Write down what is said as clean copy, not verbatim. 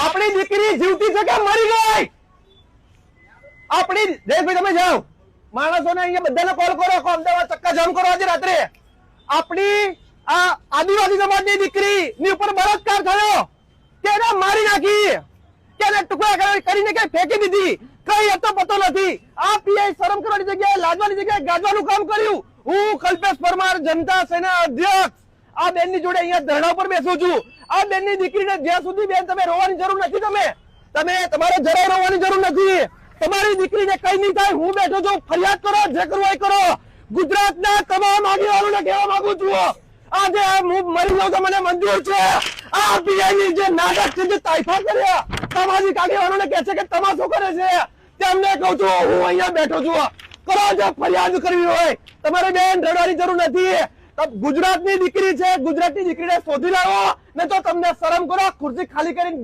આપણી દીકરી જીવતી છે કે મરી ગઈ? આપણી જયેશભાઈ તમે જાઓ, માણસોને અહીંયા બધાને કોલ કરો, અમદાવાદ ચક્કા જામ કરો આજે રાત્રે. આપણી આ આદિવાસી સમાજની દીકરી ની ઉપર બળાત્કાર થયો, તેને મારી નાખી, તેને ટુકડા કરીને કઈ ફેંકી દીધી, કઈ હતો પતો નથી. આ પીઆઈ શરમ કરવાની જગ્યાએ લાજવાની જગ્યાએ ગાજવાનું કામ કર્યું. હું કલ્પેશ પરમાર, જનતા સેના અધ્યક્ષ, આ બેન ની જોડે અહીંયા ધરણા પર બેસું છું. આ બેન ની દીકરીને જ્યાં સુધી બેન તમે રોવાની જરૂર નથી, તમે તમારે જરાય રોવાની જરૂર નથી. તમારી દીકરીને કઈ નહીં થાય, હું બેઠો છું, ફરિયાદ કરો, જે કરવું એ કરો. ગુજરાતના તમામ આગેવાનોને કહેવા માંગુ છું, આજે હું મરી જાઉં તો મને મંજૂર છે. આ પીઆઈ જે નાટક છે, જે તાઇફા કર્યા, સામાજિક આગેવાનોને કહે છે કે તમાશો કરે છે, તેમને કહું છું હું અહીંયા બેઠો છું. કરો, જે ફરિયાદ કરવી હોય. તમારે બેન રડવાની જરૂર નથી. ગુજરાતની દીકરી છે, ગુજરાતની દીકરીને શોધી લાવો, ને તો તમને શરમ કરો, ખુરશી ખાલી કરીને